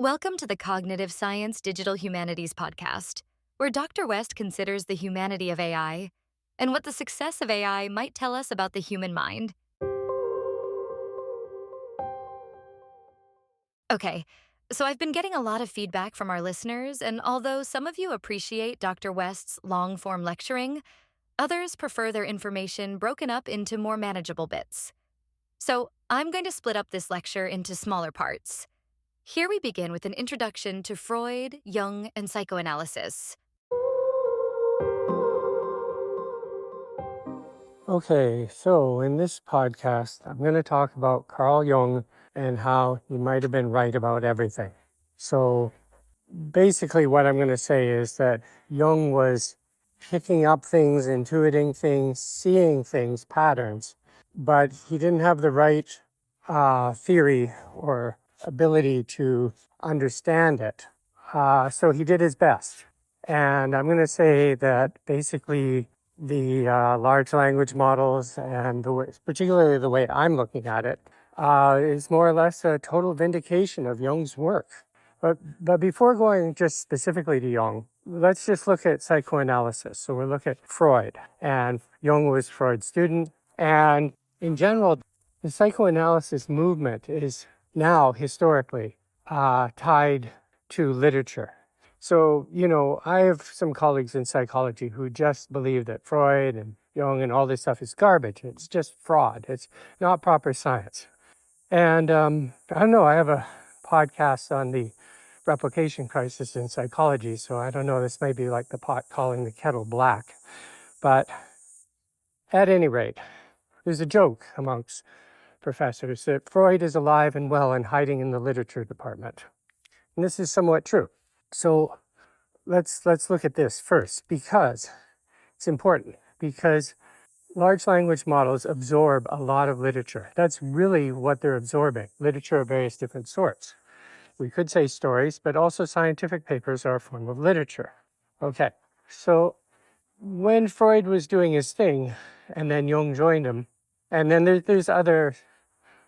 Welcome to the Cognitive Science Digital Humanities podcast, where Dr. West considers the humanity of AI and what the success of AI might tell us about the human mind. Okay, so I've been getting a lot of feedback from our listeners, and although some of you appreciate Dr. West's long form lecturing, others prefer their information broken up into more manageable bits. So I'm going to split up this lecture into smaller parts. Here we begin with an introduction to Freud, Jung, and psychoanalysis. Okay, so in this podcast, I'm going to talk about Carl Jung and how he might have been right about everything. So basically what I'm going to say is that Jung was picking up things, intuiting things, seeing things, patterns, but he didn't have the right theory or ability to understand it. So he did his best. And I'm going to say that basically the large language models and particularly the way I'm looking at it is more or less a total vindication of Jung's work. But before going just specifically to Jung, let's just look at psychoanalysis. So we'll look at Freud, and Jung was Freud's student. And in general, the psychoanalysis movement is now historically tied to literature. So, I have some colleagues in psychology who just believe that Freud and Jung and all this stuff is garbage. It's just fraud. It's not proper science. And I don't know, I have a podcast on the replication crisis in psychology, so I don't know, this may be like the pot calling the kettle black. But at any rate, there's a joke amongst professors that Freud is alive and well and hiding in the literature department. And this is somewhat true. So let's look at this first, because it's important, because large language models absorb a lot of literature. That's really what they're absorbing, literature of various different sorts. We could say stories, but also scientific papers are a form of literature. Okay, so when Freud was doing his thing, and then Jung joined him, and then there's other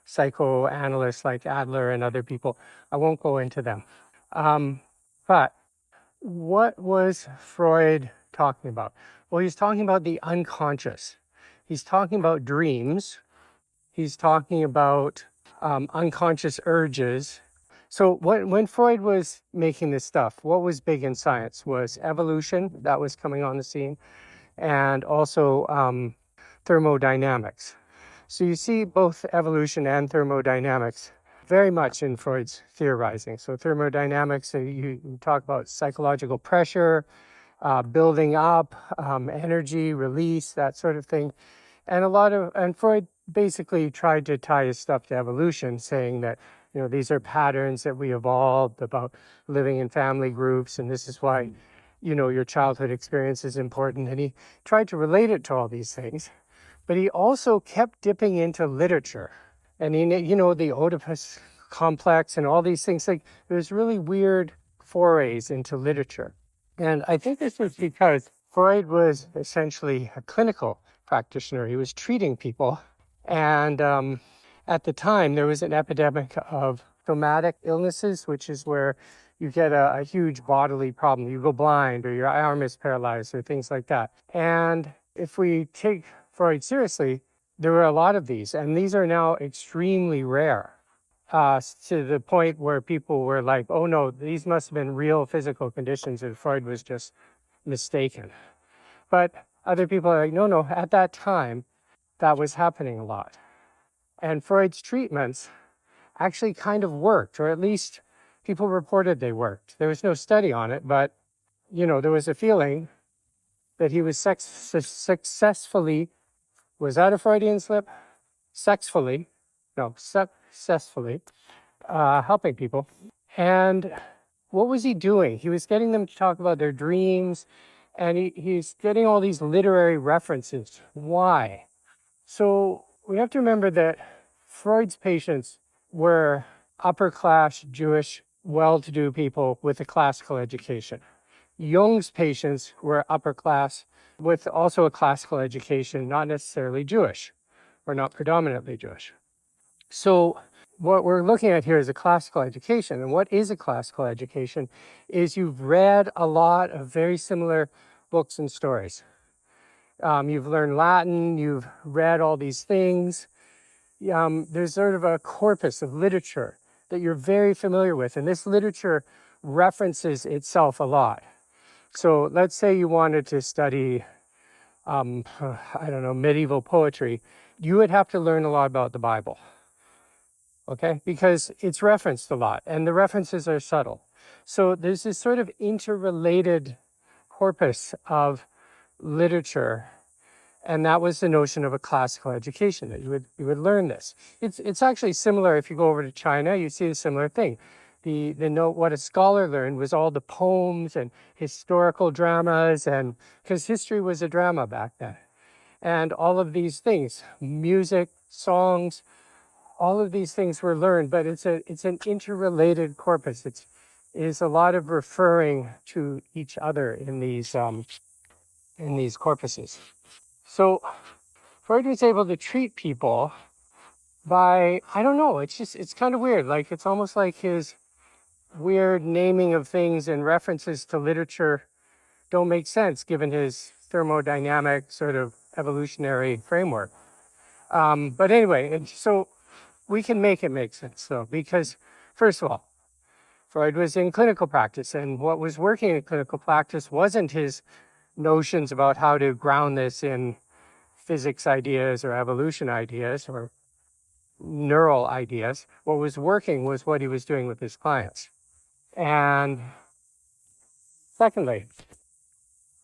psychoanalysts like Adler and other people. I won't go into them. But what was Freud talking about? Well, he's talking about the unconscious. He's talking about dreams. He's talking about unconscious urges. So when Freud was making this stuff, what was big in science was evolution, that was coming on the scene, and also thermodynamics. So you see both evolution and thermodynamics very much in Freud's theorizing. So thermodynamics, you talk about psychological pressure, building up, energy, release, that sort of thing. And Freud basically tried to tie his stuff to evolution, saying that, these are patterns that we evolved about living in family groups, and this is why, your childhood experience is important. And he tried to relate it to all these things. But he also kept dipping into literature. And the Oedipus complex and all these things, like there's really weird forays into literature. And I think this was because Freud was essentially a clinical practitioner. He was treating people. And at the time, there was an epidemic of somatic illnesses, which is where you get a huge bodily problem. You go blind, or your arm is paralyzed, or things like that. And if we take Freud seriously, there were a lot of these, and these are now extremely rare, to the point where people were like, oh no, these must have been real physical conditions and Freud was just mistaken. But other people are like, no, at that time, that was happening a lot. And Freud's treatments actually kind of worked, or at least people reported they worked. There was no study on it, but, there was a feeling that he was successfully, was that a Freudian slip? Successfully helping people. And what was he doing? He was getting them to talk about their dreams, and he's getting all these literary references. Why? So we have to remember that Freud's patients were upper-class Jewish, well-to-do people with a classical education. Jung's patients were upper class with also a classical education, not necessarily Jewish, or not predominantly Jewish. So what we're looking at here is a classical education. And what is a classical education is you've read a lot of very similar books and stories. You've learned Latin, you've read all these things. There's sort of a corpus of literature that you're very familiar with. And this literature references itself a lot. So let's say you wanted to study, I don't know, medieval poetry. You would have to learn a lot about the Bible. Okay, because it's referenced a lot and the references are subtle. So there's this sort of interrelated corpus of literature, and that was the notion of a classical education, that you would learn this. It's actually similar. If you go over to China, you see a similar thing. The note what a scholar learned was all the poems and historical dramas, and because history was a drama back then, and all of these things, music, songs, all of these things were learned, but it's an interrelated corpus. It is a lot of referring to each other in these corpuses. So Freud was able to treat people by, I don't know, it's kind of weird. Like, it's almost like his weird naming of things and references to literature don't make sense given his thermodynamic sort of evolutionary framework. But anyway, so we can make it make sense, though, because first of all, Freud was in clinical practice, and what was working in clinical practice wasn't his notions about how to ground this in physics ideas or evolution ideas or neural ideas. What was working was what he was doing with his clients. And secondly,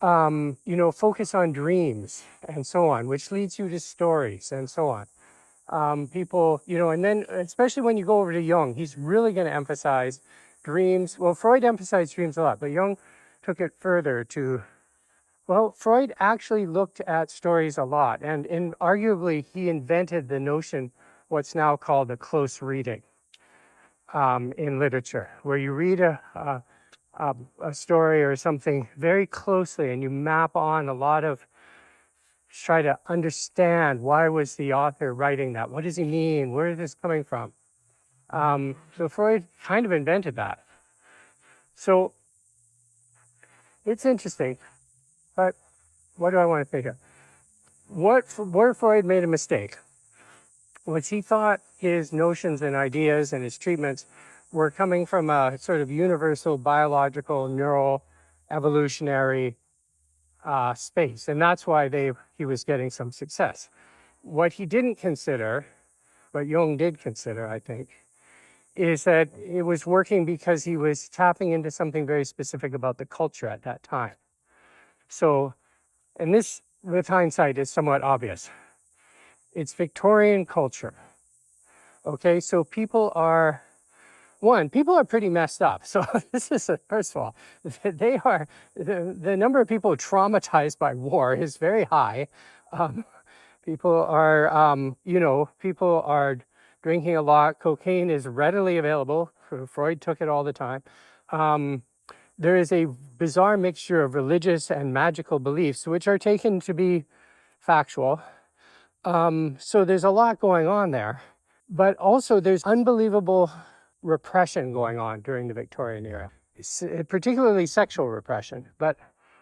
focus on dreams and so on, which leads you to stories and so on. People, and then especially when you go over to Jung, he's really going to emphasize dreams. Well, Freud emphasized dreams a lot, but Jung took it further to, well, Freud actually looked at stories a lot, and arguably he invented the notion, what's now called a close reading in literature, where you read a story or something very closely and you map on a lot of, try to understand why was the author writing that? What does he mean? Where is this coming from? So Freud kind of invented that. So it's interesting, but what do I want to say here? Where Freud made a mistake was he thought his notions and ideas and his treatments were coming from a sort of universal biological, neural, evolutionary space. And that's why he was getting some success. What he didn't consider, but Jung did consider, I think, is that it was working because he was tapping into something very specific about the culture at that time. So, and this, with hindsight, is somewhat obvious. It's Victorian culture. Okay, so people are pretty messed up. So this is, first of all, they are, the number of people traumatized by war is very high. People are drinking a lot. Cocaine is readily available. Freud took it all the time. There is a bizarre mixture of religious and magical beliefs, which are taken to be factual. So there's a lot going on there. But also there's unbelievable repression going on during the Victorian era, particularly sexual repression, but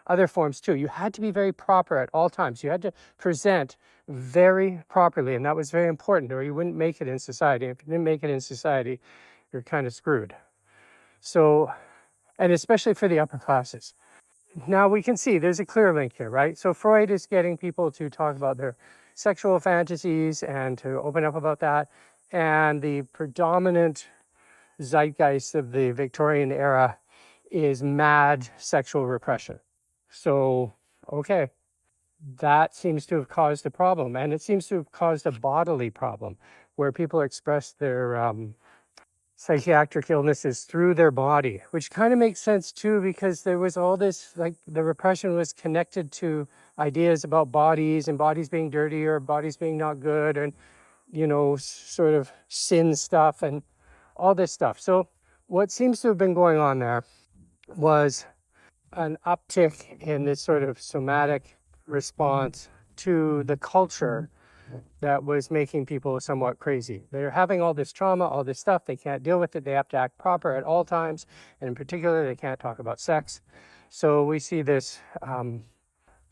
other forms too. You had to be very proper at all times. You had to present very properly, and that was very important, or you wouldn't make it in society. If you didn't make it in society, you're kind of screwed. So, and especially for the upper classes. Now we can see there's a clear link here, right? So Freud is getting people to talk about their sexual fantasies and to open up about that. And the predominant zeitgeist of the Victorian era is mad sexual repression. So, okay, that seems to have caused a problem, and it seems to have caused a bodily problem where people express their psychiatric illnesses through their body, which kind of makes sense too, because there was all this, like, the repression was connected to ideas about bodies and bodies being dirty or bodies being not good, and sort of sin stuff and all this stuff. So what seems to have been going on there was an uptick in this sort of somatic response to the culture that was making people somewhat crazy. They're having all this trauma, all this stuff. They can't deal with it. They have to act proper at all times. And in particular, they can't talk about sex. So we see this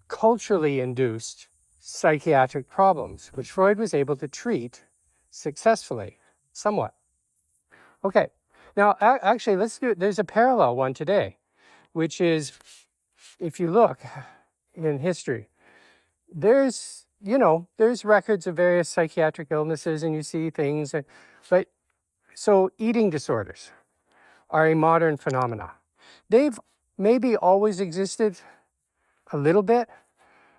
culturally induced psychiatric problems, which Freud was able to treat successfully, somewhat. Okay, now actually, there's a parallel one today, which is, if you look in history, there's records of various psychiatric illnesses, and you see things, but so eating disorders are a modern phenomena. They've maybe always existed a little bit,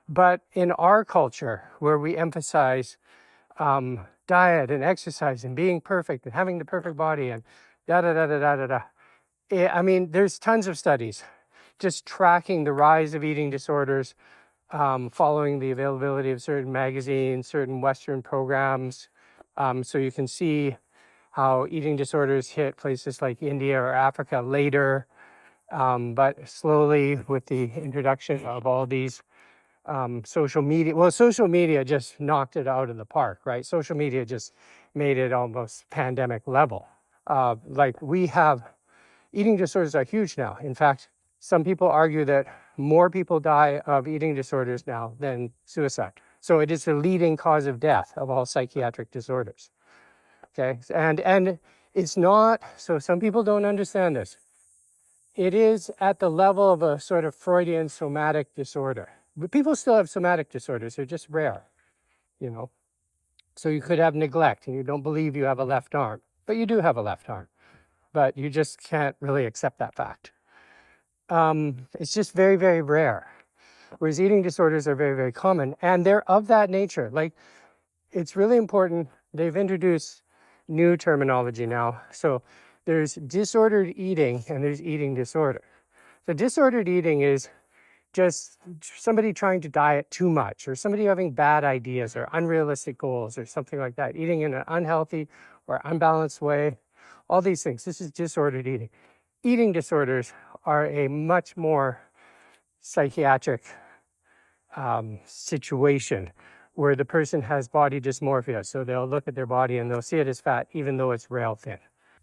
but in our culture, where we emphasize diet and exercise and being perfect and having the perfect body and da da da da da da da, I mean, there's tons of studies just tracking the rise of eating disorders, following the availability of certain magazines, certain Western programs. So you can see how eating disorders hit places like India or Africa later, but slowly with the introduction of all these social media just knocked it out of the park, right? Social media just made it almost pandemic level. Eating disorders are huge now. In fact, some people argue that more people die of eating disorders now than suicide. So it is the leading cause of death of all psychiatric disorders. Okay, and it's not, so some people don't understand this. It is at the level of a sort of Freudian somatic disorder. But people still have somatic disorders, they're just rare, you know. So you could have neglect and you don't believe you have a left arm, but you do have a left arm, but you just can't really accept that fact. It's just very, very rare. Whereas eating disorders are very, very common, and they're of that nature. Like, it's really important. They've introduced new terminology now. So there's disordered eating and there's eating disorder. So disordered eating is just somebody trying to diet too much, or somebody having bad ideas or unrealistic goals or something like that, eating in an unhealthy or unbalanced way, all these things. This is disordered eating. Eating disorders are a much more psychiatric situation where the person has body dysmorphia. So they'll look at their body and they'll see it as fat, even though it's rail thin.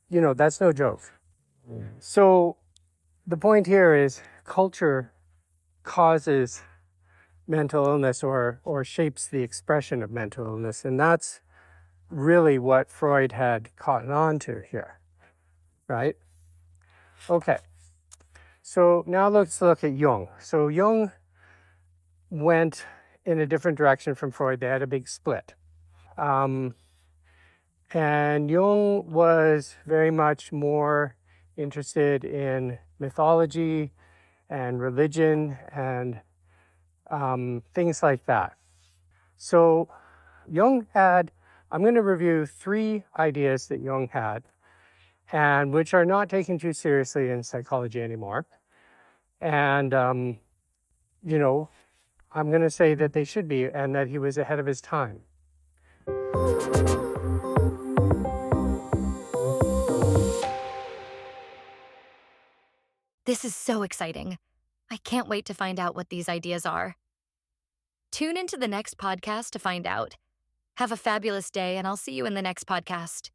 You know, that's no joke. So the point here is culture causes mental illness or shapes the expression of mental illness. And that's really what Freud had caught on to here, right? Okay. So now let's look at Jung. So Jung went in a different direction from Freud. They had a big split. And Jung was very much more interested in mythology and religion and things like that. So I'm going to review 3 ideas that Jung had, and which are not taken too seriously in psychology anymore. And, I'm going to say that they should be, and that he was ahead of his time. This is so exciting. I can't wait to find out what these ideas are. Tune into the next podcast to find out. Have a fabulous day, and I'll see you in the next podcast.